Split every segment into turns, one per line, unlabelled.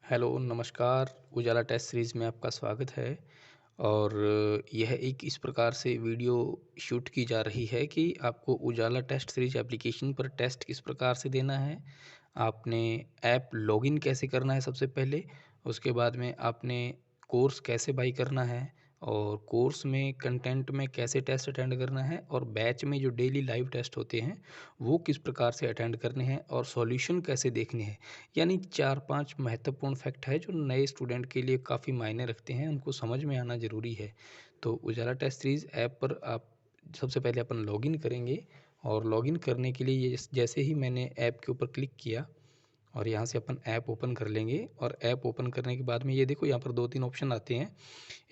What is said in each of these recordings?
Hello, नमस्कार। उजाला test series में आपका स्वागत है और यह एक इस प्रकार से वीडियो शूट की जा रही है कि आपको उजाला टेस्ट सीरीज़ एप्लीकेशन पर टेस्ट किस प्रकार से देना है, आपने ऐप लॉगिन कैसे करना है सबसे पहले, उसके बाद में आपने कोर्स कैसे बाई करना है और कोर्स में कंटेंट में कैसे टेस्ट अटेंड करना है और बैच में जो डेली लाइव टेस्ट होते हैं, वो किस प्रकार से अटेंड करने हैं और सॉल्यूशन कैसे देखने हैं। यानी 4-5 महत्वपूर्ण फैक्ट है जो नए स्टूडेंट के लिए काफ़ी मायने रखते हैं, उनको समझ में आना ज़रूरी है। तो उजाला टेस्ट सीरीज़ ऐप पर आप सबसे पहले अपन लॉगिन करेंगे और लॉगिन करने के लिए ये जैसे ही मैंने ऐप के ऊपर क्लिक किया और यहाँ से अपन ऐप ओपन कर लेंगे और ऐप ओपन करने के बाद में ये देखो यहाँ पर 2-3 ऑप्शन आते हैं।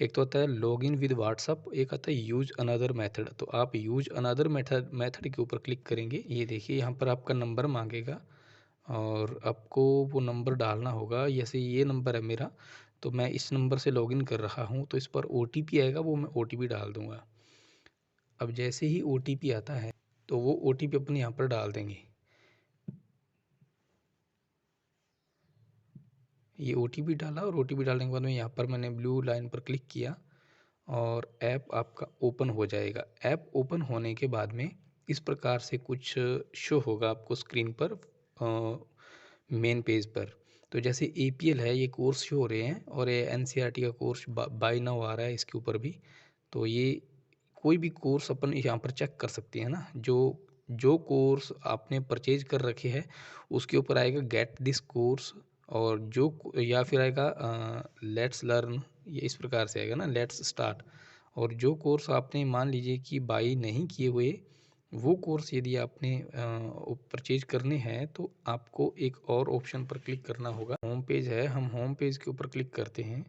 एक तो आता है लॉगिन विद व्हाट्सअप, एक आता है यूज़ अनदर मेथड। तो आप यूज़ अनदर मेथड मेथड के ऊपर क्लिक करेंगे। ये देखिए यहाँ पर आपका नंबर माँगेगा और आपको वो नंबर डालना होगा। जैसे ये नंबर है मेरा, तो मैं इस नंबर से लॉगिन कर रहा हूँ, तो इस पर ओटीपी आएगा, वो मैं ओटीपी डाल दूँगा। अब जैसे ही ओटीपी आता है, तो वो ओटीपी अपन यहाँ पर डाल देंगे। ये ओटीपी डाला और ओटीपी डालने के बाद में यहाँ पर मैंने ब्लू लाइन पर क्लिक किया और ऐप आपका ओपन हो जाएगा। ऐप ओपन होने के बाद में इस प्रकार से कुछ शो होगा आपको स्क्रीन पर मेन पेज पर। तो जैसे एपीएल है, ये कोर्स शो हो रहे हैं और ये एनसीईआरटी का कोर्स बाय नाउ आ रहा है इसके ऊपर भी। तो ये कोई भी कोर्स अपन यहाँ पर चेक कर सकते हैं ना, जो जो कोर्स आपने परचेज कर रखे हैं उसके ऊपर आएगा गेट दिस कोर्स और या फिर आएगा लेट्स लर्न, ये इस प्रकार से आएगा ना लेट्स स्टार्ट। और जो कोर्स आपने मान लीजिए कि बाई नहीं किए हुए, वो कोर्स यदि आपने परचेज करने हैं तो आपको एक और ऑप्शन पर क्लिक करना होगा। होम पेज है, हम होम पेज के ऊपर क्लिक करते हैं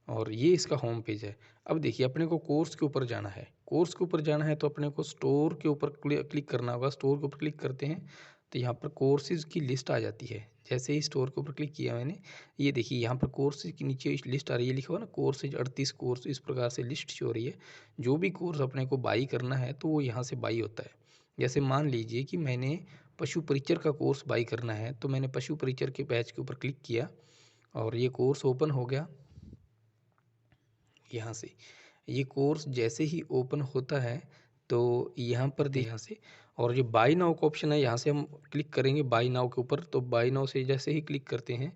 और ये इसका होम पेज है। अब देखिए अपने को कोर्स के ऊपर जाना है, कोर्स के ऊपर जाना है तो अपने को स्टोर के ऊपर क्लिक करना होगा। स्टोर के ऊपर क्लिक करते हैं तो यहाँ पर कोर्सेज़ की लिस्ट आ जाती है। जैसे ही स्टोर के ऊपर क्लिक किया मैंने, ये देखिए यहाँ पर कोर्सेज़ के नीचे लिस्ट आ रही है, लिखा हुआ ना कोर्सेज 38 कोर्स, इस प्रकार से लिस्ट शो हो रही है। जो भी कोर्स अपने को बाई करना है तो वो यहाँ से बाई होता है। जैसे मान लीजिए कि मैंने पशु परिचर का कोर्स बाई करना है, तो मैंने पशु परिचर के बैच के ऊपर क्लिक किया और ये कोर्स ओपन हो गया यहाँ से। ये कोर्स जैसे ही ओपन होता है तो यहाँ पर यहाँ से, और जो बाय नाउ का ऑप्शन है यहाँ से हम क्लिक करेंगे बाय नाउ के ऊपर। तो बाय नाउ से जैसे ही क्लिक करते हैं,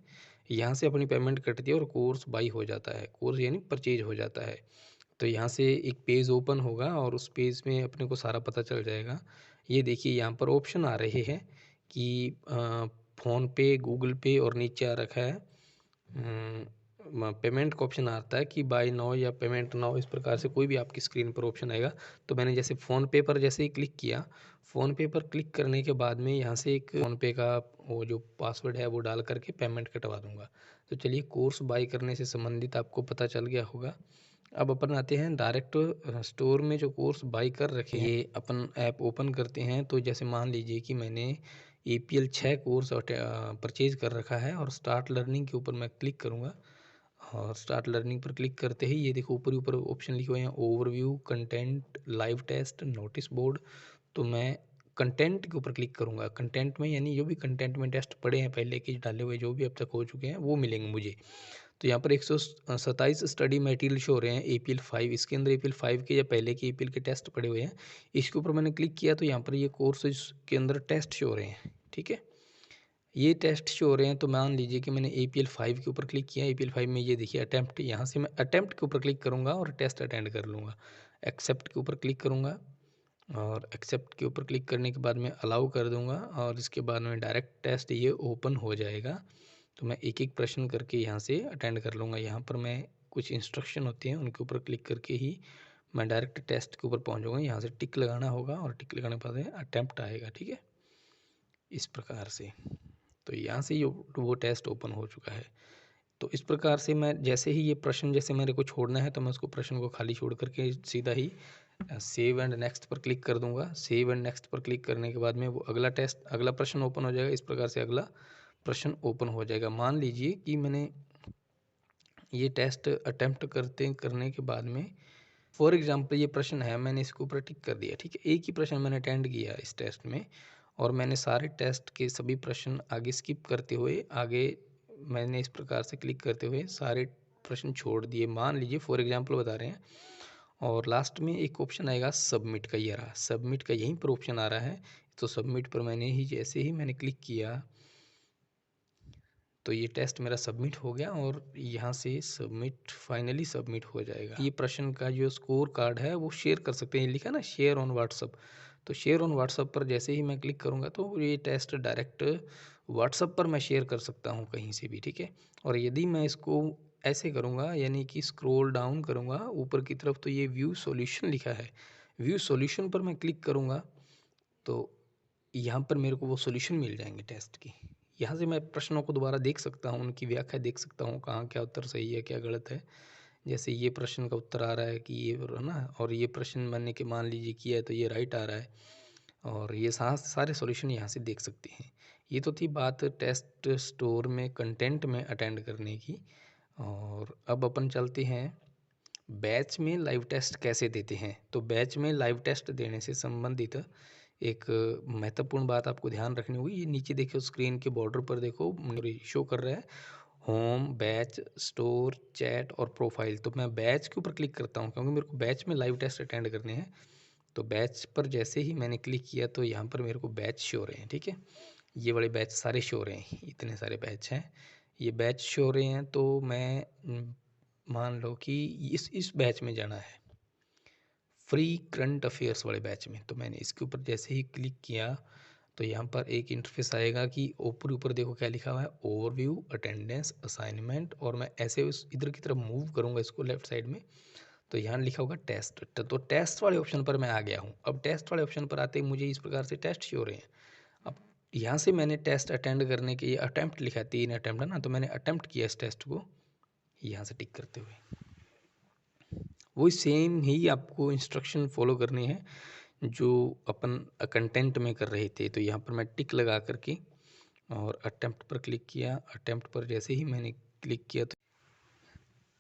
यहाँ से अपनी पेमेंट कटती है और कोर्स बाई हो जाता है, कोर्स यानी परचेज हो जाता है। तो यहाँ से एक पेज ओपन होगा और उस पेज में अपने को सारा पता चल जाएगा। ये देखिए यहाँ पर ऑप्शन आ रहे हैं कि फ़ोन पे, गूगल पे और नीचे आ रखा है पेमेंट का ऑप्शन आता है कि बाय नाउ या पेमेंट नाउ, इस प्रकार से कोई भी आपकी स्क्रीन पर ऑप्शन आएगा। तो मैंने जैसे फ़ोनपे पर जैसे ही क्लिक किया, फ़ोनपे पर क्लिक करने के बाद में यहाँ से एक फ़ोनपे का वो जो पासवर्ड है वो डाल करके पेमेंट कटवा दूंगा। तो चलिए कोर्स बाई करने से संबंधित आपको पता चल गया होगा। अब अपन आते हैं डायरेक्ट स्टोर में जो कोर्स बाई कर रखे हैं, ये अपन ऐप ओपन करते हैं। तो जैसे मान लीजिए कि मैंने एपीएल 6 कोर्स परचेज कर रखा है और स्टार्ट लर्निंग के ऊपर मैं क्लिक करूँगा और स्टार्ट लर्निंग पर क्लिक करते ही ये देखो ऊपर ही ऊपर ऑप्शन लिखे हुए हैं overview, content, live test, notice board. तो मैं कंटेंट के ऊपर क्लिक करूँगा। कंटेंट में यानी जो भी कंटेंट में टेस्ट पड़े हैं पहले के डाले हुए, जो भी अब तक हो चुके हैं वो मिलेंगे मुझे। तो यहाँ पर 127 स्टडी मटेरियल शो हो रहे हैं एपीएल 5। इसके अंदर एपीएल 5 के या पहले के एपीएल के टेस्ट पड़े हुए हैं। इसके ऊपर मैंने क्लिक किया तो यहाँ पर ये कोर्सेज के अंदर टेस्ट शो हो रहे हैं। ठीक है, ये टेस्ट शो हो रहे हैं। तो मान लीजिए कि मैंने एपीएल 5 के ऊपर क्लिक किया। एपीएल 5 में ये देखिए अटेम्प्ट, यहाँ से मैं अटेम्प्ट के ऊपर क्लिक करूँगा और टेस्ट अटेंड कर लूँगा। एक्सेप्ट के ऊपर क्लिक करूँगा और एक्सेप्ट के ऊपर क्लिक करने के बाद मैं अलाउ कर दूँगा और इसके बाद में डायरेक्ट टेस्ट ये ओपन हो जाएगा। तो मैं एक एक प्रश्न करके यहाँ से अटेंड कर लूँगा। यहाँ पर मैं कुछ इंस्ट्रक्शन होती हैं उनके ऊपर क्लिक करके ही मैं डायरेक्ट टेस्ट के ऊपर पहुँच जाऊँगा। यहाँ से टिक लगाना होगा और टिक लगाने के बाद अटेम्प्ट आएगा। ठीक है, इस प्रकार से। तो यहाँ से ये वो टेस्ट ओपन हो चुका है। तो इस प्रकार से मैं जैसे ही ये प्रश्न जैसे मेरे को छोड़ना है तो मैं उसको प्रश्न को खाली छोड़ करके सीधा ही सेव एंड नेक्स्ट पर क्लिक कर दूंगा। सेव एंड नेक्स्ट पर क्लिक करने के बाद में वो अगला प्रश्न ओपन हो जाएगा। इस प्रकार से अगला प्रश्न ओपन हो जाएगा। मान लीजिए कि मैंने ये टेस्ट अटेम्प्ट करने के बाद में फॉर एग्जांपल ये प्रश्न है, मैंने इसके ऊपर टिक कर दिया। ठीक है, एक ही प्रश्न मैंने अटेंड किया इस टेस्ट में और मैंने सारे टेस्ट के सभी प्रश्न आगे स्किप करते हुए आगे मैंने इस प्रकार से क्लिक करते हुए सारे प्रश्न छोड़ दिए, मान लीजिए फॉर एग्जांपल बता रहे हैं, और लास्ट में एक ऑप्शन आएगा सबमिट का, ये रहा सबमिट का, यहीं पर ऑप्शन आ रहा है। तो सबमिट पर मैंने ही जैसे ही मैंने क्लिक किया तो ये टेस्ट मेरा सबमिट हो गया और यहाँ से सबमिट, फाइनली सबमिट हो जाएगा। ये प्रश्न का जो स्कोर कार्ड है वो शेयर कर सकते हैं, लिखा ना शेयर ऑन व्हाट्सअप, तो शेयर ऑन व्हाट्सअप पर जैसे ही मैं क्लिक करूँगा तो ये टेस्ट डायरेक्ट व्हाट्सअप पर मैं शेयर कर सकता हूँ कहीं से भी, ठीक है। और यदि मैं इसको ऐसे करूँगा, यानी कि स्क्रॉल डाउन करूँगा ऊपर की तरफ, तो ये व्यू सॉल्यूशन लिखा है, व्यू सॉल्यूशन पर मैं क्लिक करूँगा तो यहाँ पर मेरे को वो सॉल्यूशन मिल जाएंगे टेस्ट की। यहाँ से मैं प्रश्नों को दोबारा देख सकता हूँ, उनकी व्याख्या देख सकता हूँ, कहाँ क्या उत्तर सही है क्या गलत है। जैसे ये प्रश्न का उत्तर आ रहा है कि ये है ना, और ये प्रश्न मैंने कि मान लीजिए किया है तो ये राइट आ रहा है, और ये सारे सॉल्यूशन यहाँ से देख सकते हैं। ये तो थी बात टेस्ट स्टोर में कंटेंट में अटेंड करने की। और अब अपन चलते हैं बैच में लाइव टेस्ट कैसे देते हैं। तो बैच में लाइव टेस्ट देने से संबंधित एक महत्वपूर्ण बात आपको ध्यान रखनी होगी। ये नीचे देखो स्क्रीन के बॉर्डर पर देखो शो कर रहा है होम, बैच, स्टोर, चैट और प्रोफाइल। तो मैं बैच के ऊपर क्लिक करता हूँ क्योंकि मेरे को बैच में लाइव टेस्ट अटेंड करने हैं। तो बैच पर जैसे ही मैंने क्लिक किया तो यहाँ पर मेरे को बैच शो हो रहे हैं, ठीक है। ये वाले बैच सारे शो हो रहे हैं, इतने सारे बैच हैं, ये बैच शो हो रहे हैं। तो मैं मान लो कि इस बैच में जाना है, फ्री करंट अफेयर्स वाले बैच में। तो मैंने इसके ऊपर जैसे ही क्लिक किया तो यहाँ पर एक इंटरफेस आएगा कि ऊपर ऊपर देखो क्या लिखा हुआ है, ओवरव्यू, अटेंडेंस, असाइनमेंट। और मैं ऐसे उस इधर की तरफ मूव करूँगा इसको लेफ्ट साइड में तो यहाँ लिखा होगा टेस्ट। तो टेस्ट वाले ऑप्शन पर मैं आ गया हूँ। अब टेस्ट वाले ऑप्शन पर आते ही मुझे इस प्रकार से टेस्ट शो हो रहे हैं। अब यहाँ से मैंने टेस्ट अटेंड करने के, ये अटैम्प्ट लिखा है, 3 अटैम्प्ट है ना, तो मैंने अटैम्प्ट किया इस टेस्ट को यहाँ से टिक करते हुए। वही सेम ही आपको इंस्ट्रक्शन फॉलो करनी है जो अपन कंटेंट में कर रहे थे। तो यहाँ पर मैं टिक लगा करके और अटैम्प्ट पर क्लिक किया। अटैम्प्ट पर जैसे ही मैंने क्लिक किया तो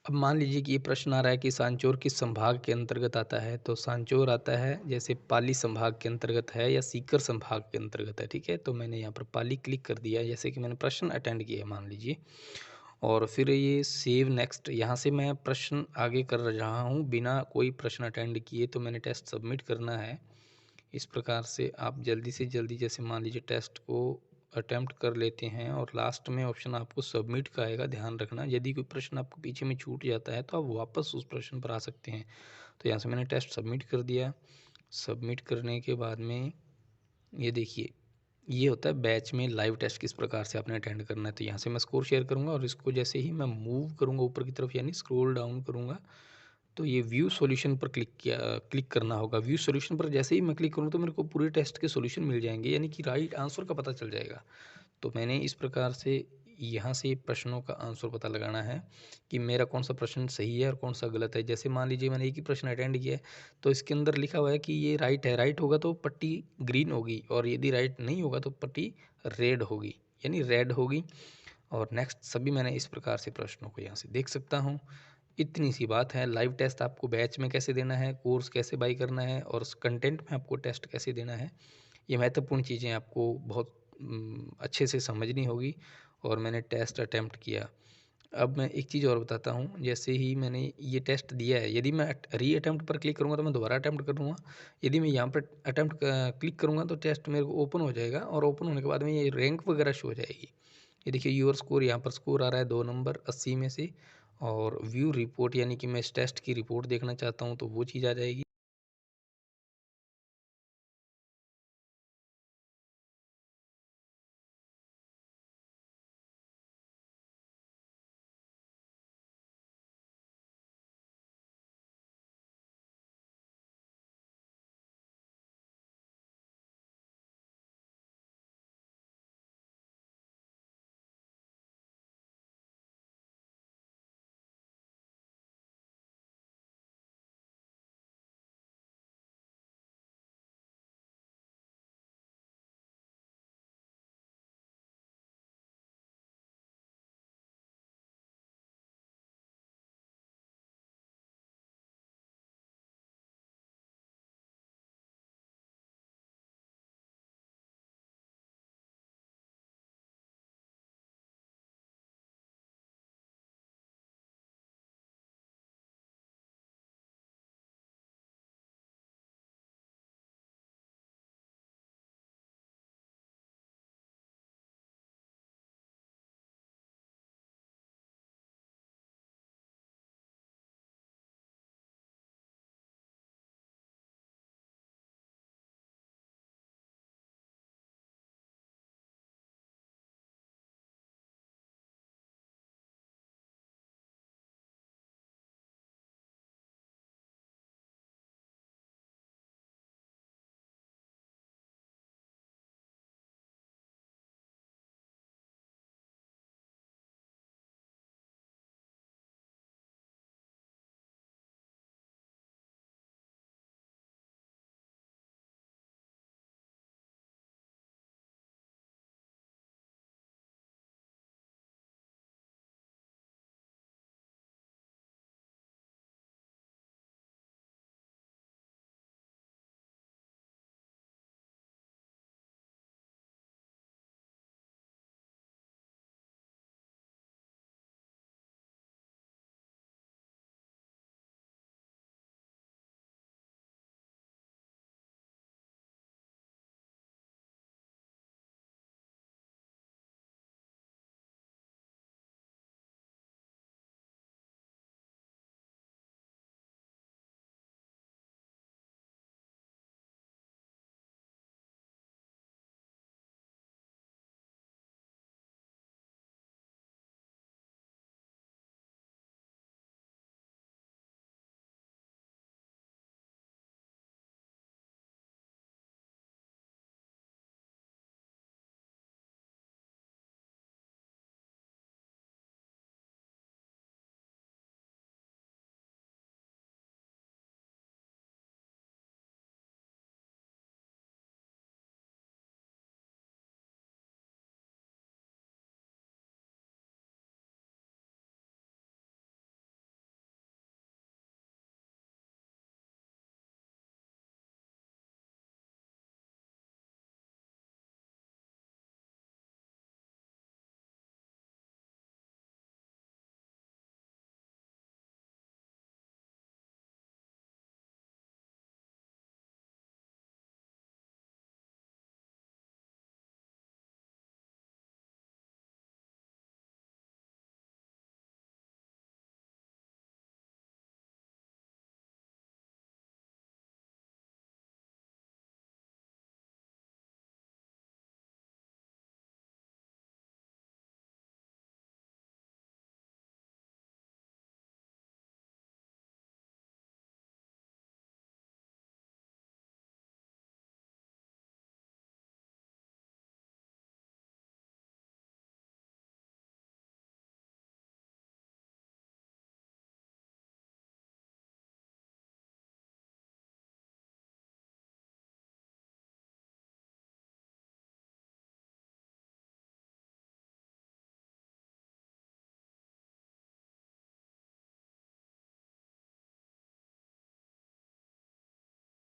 अब मान लीजिए कि ये प्रश्न आ रहा है कि सांचौर किस संभाग के अंतर्गत आता है। तो सांचौर आता है जैसे पाली संभाग के अंतर्गत है या सीकर संभाग के अंतर्गत है, ठीक है। तो मैंने यहाँ पर पाली क्लिक कर दिया, जैसे कि मैंने प्रश्न अटेंड किया है मान लीजिए। और फिर ये सेव नेक्स्ट, यहाँ से मैं प्रश्न आगे कर रहा हूँ बिना कोई प्रश्न अटेंड किए। तो मैंने टेस्ट सबमिट करना है। इस प्रकार से आप जल्दी से जल्दी, जैसे मान लीजिए टेस्ट को अटेम्प्ट कर लेते हैं और लास्ट में ऑप्शन आपको सबमिट का आएगा। ध्यान रखना यदि कोई प्रश्न आपको पीछे में छूट जाता है तो आप वापस उस प्रश्न पर आ सकते हैं। तो यहाँ से मैंने टेस्ट सबमिट कर दिया। सबमिट करने के बाद में ये देखिए ये होता है बैच में लाइव टेस्ट किस प्रकार से आपने अटेंड करना है। तो यहाँ से मैं स्कोर शेयर करूँगा और इसको जैसे ही मैं मूव करूँगा ऊपर की तरफ, यानी स्क्रॉल डाउन करूँगा, तो ये व्यू सॉल्यूशन पर क्लिक करना होगा। व्यू सॉल्यूशन पर जैसे ही मैं क्लिक करूँ तो मेरे को पूरे टेस्ट के सॉल्यूशन मिल जाएंगे, यानी कि राइट आंसर का पता चल जाएगा। तो मैंने इस प्रकार से यहाँ से प्रश्नों का आंसर पता लगाना है कि मेरा कौन सा प्रश्न सही है और कौन सा गलत है। जैसे मान लीजिए मैंने एक ही प्रश्न अटेंड किया है तो इसके अंदर लिखा हुआ है कि ये राइट है, राइट होगा तो पट्टी ग्रीन होगी, और यदि राइट नहीं होगा तो पट्टी रेड होगी, यानी रेड होगी। और नेक्स्ट सभी मैंने इस प्रकार से प्रश्नों को यहाँ से देख सकता हूँ। इतनी सी बात है। लाइव टेस्ट आपको बैच में कैसे देना है, कोर्स कैसे बाई करना है और कंटेंट में आपको टेस्ट कैसे देना है, ये महत्वपूर्ण चीज़ें आपको बहुत अच्छे से समझनी होगी। और मैंने टेस्ट अटैम्प्ट किया। अब मैं एक चीज़ और बताता हूँ, जैसे ही मैंने ये टेस्ट दिया है, यदि मैं री अटैम्प्ट पर क्लिक करूँगा तो मैं दोबारा अटैम्प्ट करूँगा। यदि मैं यहाँ पर अटैम्प्ट क्लिक करूँगा तो टेस्ट मेरे को ओपन हो जाएगा, और ओपन होने के बाद में ये रैंक वगैरह शो हो जाएगी। ये देखिए योर स्कोर, यहाँ पर स्कोर आ रहा है 2 नंबर 80 में से। और व्यू रिपोर्ट, यानी कि मैं इस टेस्ट की रिपोर्ट देखना चाहता हूँ तो वो चीज़ आ जाएगी।